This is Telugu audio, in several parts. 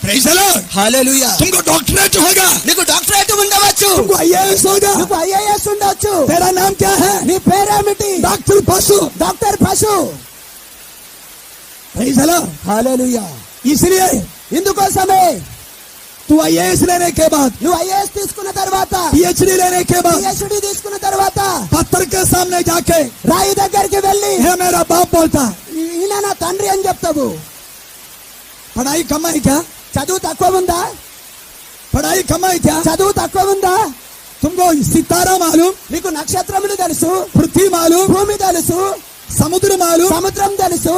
Praise the Lord, hallelujah. तुमको डॉक्टरेट होगा, నీకు డాక్టరేట్ ఉండవచ్చు, तुमको IAS होगा, నీకు ఐఏఎస్ ఉండొచ్చు, तेरा नाम क्या है? నీ పేరేమిటి? डॉक्टर पशु। డాక్టర్ పశు। Praise the Lord, hallelujah. इसलिए ఇందుకోసమే तू IAS लेने के बाद, నువ్వు ఐఏఎస్ తీసుకున్న తర్వాత, PhD लेने के बाद, PhD తీసుకున్న తర్వాత पत्थर के सामने जाके రాయి దగ్గరికి వెళ్ళి है मेरा बाप बोलता है, ఈయన నా తండ్రి అని చెప్తావు। पढ़ाई कम है क्या? చదువు తక్కువ ఉందా? पढ़ाई कम है क्या? చదువు తక్కువ ఉందా? तुमको सितारा मालूम, నీకు నక్షత్రములు తెలుసు, पृथ्वी मालूम, భూమి తెలుసు, समुद्र मालूम, సముద్రం తెలుసు,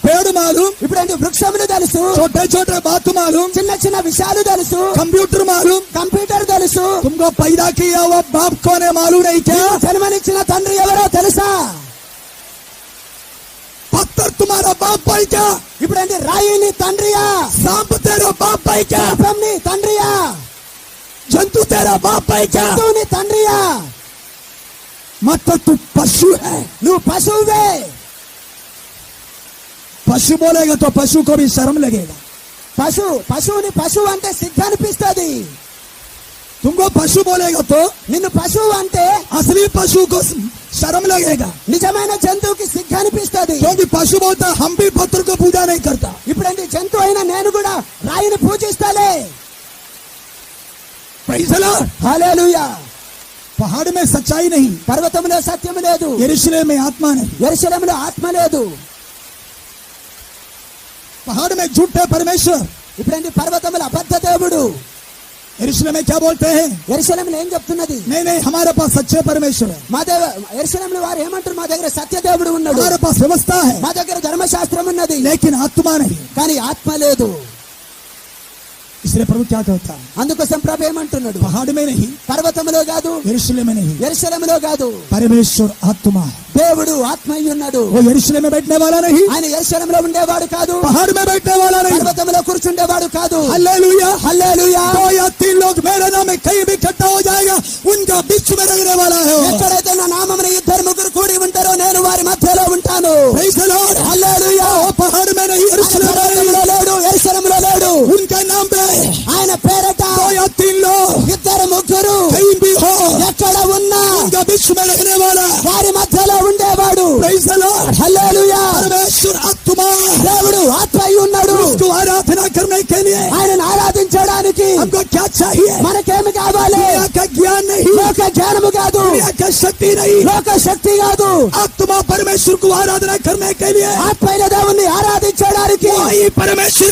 पेड़ मालूम, ఇప్పుడు వృక్షములు తెలుసు, छोटे छोटे बात मालूम, చిన్న చిన్న విషయాలు తెలుసు, कंप्यूटर मालूम, కంప్యూటర్ తెలుసు। तुमको पैदा किया हुआ बाप कौन है मालूम नहीं क्या? నీకు జన్మనిచ్చిన తండ్రి ఎవరో తెలుసా? पत्थर तुम्हारा बाप है क्या? ఇప్పుడు రాయి నీ తండ్రియా? सांप तेरा बाप है क्या? సర్పం నీ తండ్రియా? जंतु तेरा बाप है क्या? జంతువు నీ తండ్రియా? मतलब तू पशु है। నువ్వు పశువువే। पशु बोलेगा तो पशु को भी शर्म लगेगा। పశువుని పశువు అంటే సిగ్గు అనిపిస్తుంది। तुमको पशु बोलेगा तो నిన్ను పశువు అంటే असली पशु को शर्म लगेगा, నిజమైన జంతువుకి సిగ్గు అనిపిస్తుంది। क्योंकि पशु बोलता हम भी पत्थर को पूजा नहीं करता। ఇప్పుడు జంతువు అయినా నేను కూడా రాయిని పూజిస్తాలే। प्रेज़ द लॉर्ड, హల్లెలూయా। पहाड़ में सच्चाई नहीं, పర్వతంలో సత్యం లేదు, यरूशलेम में आत्मा नहीं। యెరూషలేములో ఆత్మ లేదు। पहाड़ में झूठे परमेश्वर, ఇప్పుడు పర్వతంలో అబద్ధ దేవుడు। यरूशलेम में क्या बोलते हैं? యెరూషలేములో ఏం చెప్తున్నది? नहीं नहीं, हमारे पास सच्चे परमेश्वर है, మా యెరూషలేములో వారు ఏమంటారు? మా దగ్గర సత్య దేవుడు ఉన్నాడు, हमारे पास व्यवस्था है, మా దగ్గర ధర్మశాస్త్రం ఉన్నది, लेकिन आत्मा नहीं। కానీ ఆత్మ లేదు। इसलिए प्रभु क्या कहता है? అందుకోసం ప్రభు ఏమంటున్నాడు? पहाड़ में नहीं, పర్వతంలో కాదు, यरूशलेम में नहीं, యెరూషలేములో కాదు, परमेश्वर आत्मा है। దేవుడు ఆత్మ అయి ఉన్నాడు। वो यरूशलेम में बैठने वाला नहीं, ఆయన యెరూషలేములో ఉండేవాడు కాదు, पहाड़ में बैठने वाला नहीं। పర్వతంలో కూర్చుండేవాడు కాదు। हालेलुया, హల్లెలూయా। 2 या 3 लोग मेरे नाम में कहीं भी इकट्ठा हो जाएगा, उनका बीच में रहने वाला है। ఎక్కడైతే నా నామమున ఇద్దరు ముగ్గురు కూడి ఉంటారో నేను వారి మధ్యలో ఉంటాను। प्रेज़ द लॉर्ड, హల్లెలూయా। वो पहाड़ में नहीं, यरूशलेम में పర్వతంలో नहीं, లేడు, యెరూషలేములో లేడు। उनका नाम पे ఆయన పేరట 2 या 3 लोग ఇద్దరు ముగ్గురు कहीं भी हो, ఎక్కడ ఉన్నా उनका बीच में रहने वाला। వారి మధ్యలో ఉండేవాడు। प्रेज़ द लॉर्ड, హల్లెలూయా। परमेश्वर आत्मा, దేవుడు ఆత్మ అయి ఉన్నాడు। उसको आराधना करने के लिए ఆయనను ఆరాధించడానికి हमको क्या चाहिए? మనకేమి కావాలి? दुनिया का ज्ञान नहीं, లోక జ్ఞానము కాదు, दुनिया का शक्ति नहीं, లోక శక్తి కాదు, आत्मा परमेश्वर को आराधना करने के लिए ఆత్మ అయిన దేవుణ్ణి ఆరాధించడానికి वही परमेश्वर